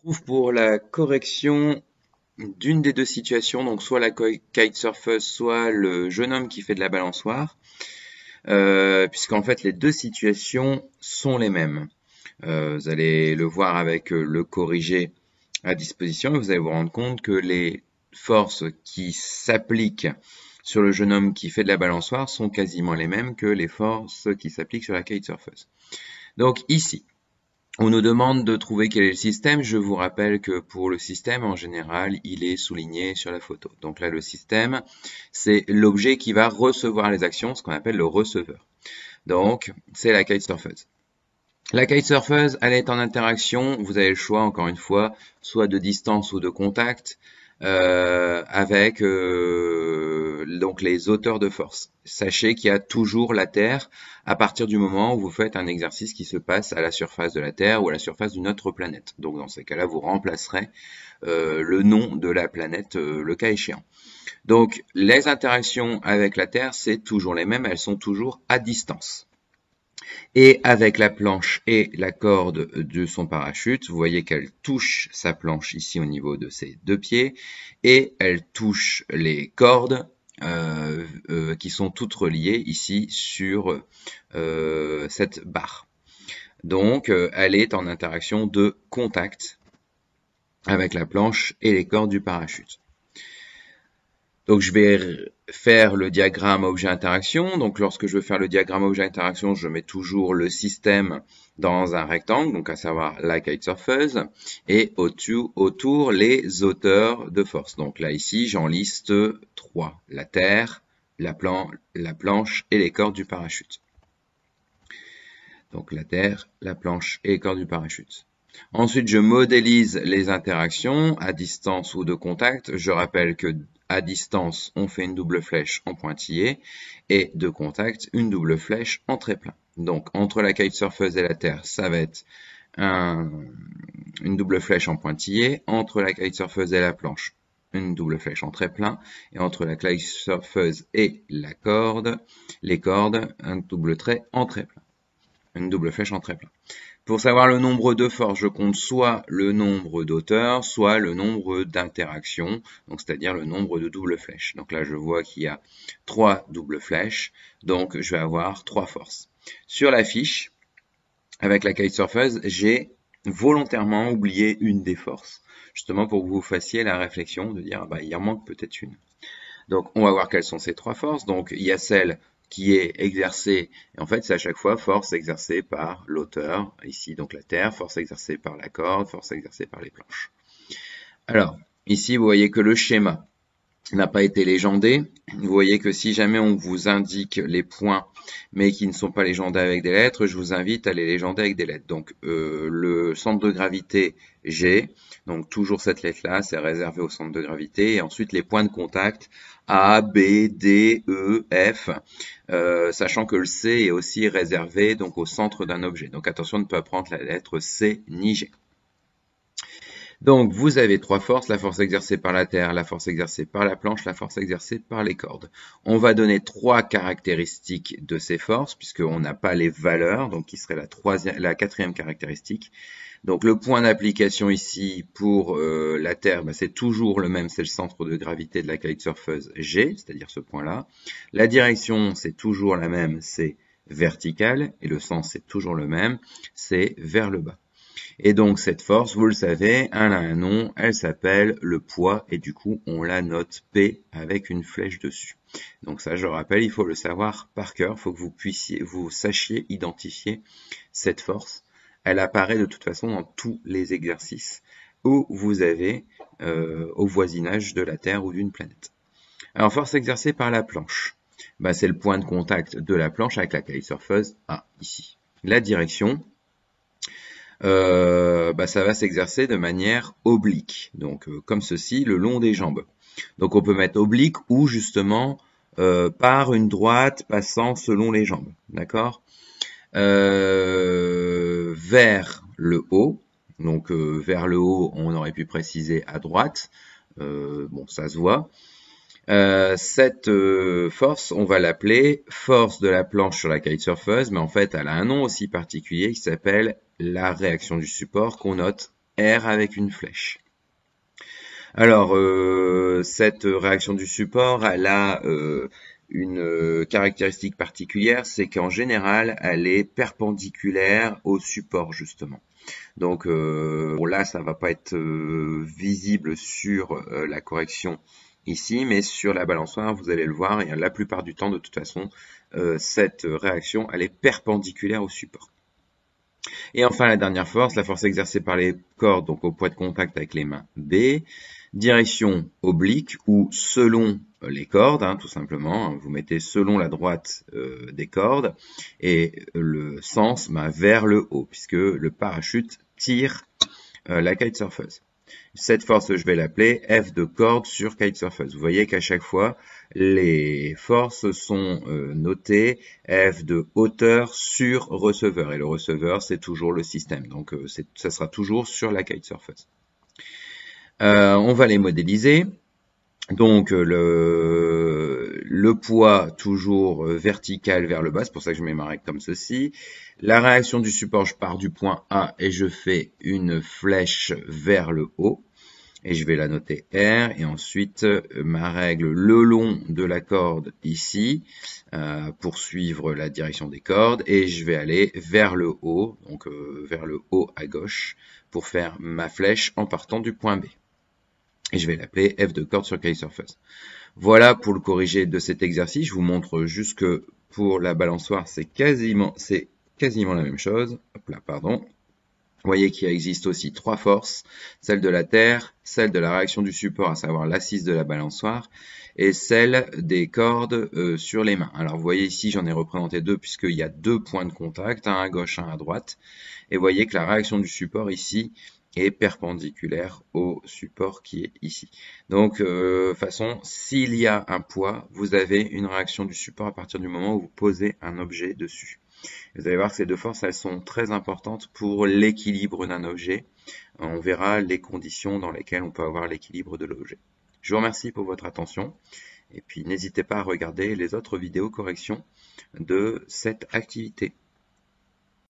Trouve pour la correction d'une des deux situations, donc soit la kitesurfeuse, soit le jeune homme qui fait de la balançoire, puisqu'en fait les deux situations sont les mêmes. Vous allez le voir avec le corrigé à disposition et vous allez vous rendre compte que les forces qui s'appliquent sur le jeune homme qui fait de la balançoire sont quasiment les mêmes que les forces qui s'appliquent sur la kitesurfeuse. Donc ici, on nous demande de trouver quel est le système. Je vous rappelle que pour le système, en général, il est souligné sur la photo. Donc là, le système, c'est l'objet qui va recevoir les actions, ce qu'on appelle le receveur. Donc, c'est la kitesurfeuse. La kitesurfeuse, elle est en interaction. Vous avez le choix, encore une fois, soit de distance ou de contact, avec donc les auteurs de force. Sachez qu'il y a toujours la Terre à partir du moment où vous faites un exercice qui se passe à la surface de la Terre ou à la surface d'une autre planète. Donc dans ces cas-là, vous remplacerez le nom de la planète le cas échéant. Donc les interactions avec la Terre, c'est toujours les mêmes, elles sont toujours à distance. Et avec la planche et la corde de son parachute, vous voyez qu'elle touche sa planche ici au niveau de ses deux pieds et elle touche les cordes qui sont toutes reliées ici sur cette barre. Donc elle est en interaction de contact avec la planche et les cordes du parachute. Donc je vais faire le diagramme objet-interaction. Donc lorsque je veux faire le diagramme objet-interaction, je mets toujours le système dans un rectangle, donc à savoir la kitesurfeuse, et autour les auteurs de force. Donc là ici, j'en liste 3. La terre, la planche et les cordes du parachute. Donc la terre, la planche et les cordes du parachute. Ensuite, je modélise les interactions à distance ou de contact. Je rappelle que à distance, on fait une double flèche en pointillé et de contact, une double flèche en trait-plein. Donc, entre la kitesurfeuse et la terre, ça va être une double flèche en pointillé. Entre la kitesurfeuse et la planche, une double flèche en trait-plein. Et entre la kitesurfeuse et les cordes, un double trait en trait-plein. Une double flèche en trait-plein. Pour savoir le nombre de forces, je compte soit le nombre d'auteurs, soit le nombre d'interactions, donc c'est-à-dire le nombre de doubles flèches. Donc là, je vois qu'il y a 3 doubles flèches, donc je vais avoir 3 forces. Sur la fiche, avec la kitesurfeuse, j'ai volontairement oublié une des forces, justement pour que vous fassiez la réflexion de dire, bah, il en manque peut-être une. Donc, on va voir quelles sont ces 3 forces. Donc, il y a celle qui est exercée, et en fait c'est à chaque fois force exercée par l'auteur, ici donc la terre, force exercée par la corde, force exercée par les planches. Alors, ici vous voyez que le schéma n'a pas été légendé. Vous voyez que si jamais on vous indique les points, mais qui ne sont pas légendés avec des lettres, je vous invite à les légender avec des lettres. Donc, le centre de gravité G, donc toujours cette lettre-là, c'est réservé au centre de gravité. Et ensuite, les points de contact A, B, D, E, F, sachant que le C est aussi réservé donc au centre d'un objet. Donc, attention de ne pas prendre la lettre C ni G. Donc, vous avez 3 forces, la force exercée par la terre, la force exercée par la planche, la force exercée par les cordes. On va donner 3 caractéristiques de ces forces, puisqu'on n'a pas les valeurs, donc qui serait la 4e caractéristique. Donc, le point d'application ici pour la terre, bah, c'est toujours le même, c'est le centre de gravité de la kitesurfeuse G, c'est-à-dire ce point-là. La direction, c'est toujours la même, c'est verticale, et le sens, c'est toujours le même, c'est vers le bas. Et donc cette force, vous le savez, elle a un nom, elle s'appelle le poids et du coup on la note P avec une flèche dessus. Donc ça je rappelle, il faut le savoir par cœur, il faut que vous sachiez identifier cette force. Elle apparaît de toute façon dans tous les exercices où vous avez au voisinage de la Terre ou d'une planète. Alors force exercée par la planche, bah, c'est le point de contact de la planche avec la kitesurfeuse A ici. La direction, bah, ça va s'exercer de manière oblique, donc comme ceci, le long des jambes. Donc on peut mettre oblique ou justement par une droite passant selon les jambes, d'accord, vers le haut. Donc vers le haut, on aurait pu préciser à droite, bon ça se voit. Cette force, on va l'appeler force de la planche sur la kitesurfeuse, mais en fait, elle a un nom aussi particulier qui s'appelle la réaction du support qu'on note R avec une flèche. Alors, cette réaction du support, elle a une caractéristique particulière, c'est qu'en général, elle est perpendiculaire au support, justement. Donc bon, là, ça va pas être visible sur la correction ici, mais sur la balançoire, vous allez le voir, et la plupart du temps, de toute façon, cette réaction, elle est perpendiculaire au support. Et enfin, la dernière force, la force exercée par les cordes, donc au point de contact avec les mains B, direction oblique ou selon les cordes, tout simplement. Vous mettez selon la droite des cordes et le sens vers le haut, puisque le parachute tire la kitesurfeuse. Cette force, je vais l'appeler F de corde sur kitesurfeuse. Vous voyez qu'à chaque fois, les forces sont notées F de hauteur sur receveur. Et le receveur, c'est toujours le système. Donc, ça sera toujours sur la kitesurfeuse. On va les modéliser. Donc le poids toujours vertical vers le bas, c'est pour ça que je mets ma règle comme ceci. La réaction du support, je pars du point A et je fais une flèche vers le haut. Et je vais la noter R. Et ensuite, ma règle le long de la corde ici, pour suivre la direction des cordes. Et je vais aller vers le haut, donc vers le haut à gauche, pour faire ma flèche en partant du point B. Et je vais l'appeler F de corde sur kitesurfeuse. Voilà pour le corriger de cet exercice. Je vous montre juste que pour la balançoire, c'est quasiment la même chose. Hop là, pardon. Vous voyez qu'il existe aussi trois forces, celle de la terre, celle de la réaction du support, à savoir l'assise de la balançoire, et celle des cordes sur les mains. Alors vous voyez ici, j'en ai représenté deux puisqu'il y a deux points de contact, un à gauche, un à droite. Et vous voyez que la réaction du support ici est perpendiculaire au support qui est ici. Donc, de toute façon, s'il y a un poids, vous avez une réaction du support à partir du moment où vous posez un objet dessus. Vous allez voir que ces deux forces, elles sont très importantes pour l'équilibre d'un objet. On verra les conditions dans lesquelles on peut avoir l'équilibre de l'objet. Je vous remercie pour votre attention. Et puis, n'hésitez pas à regarder les autres vidéos corrections de cette activité.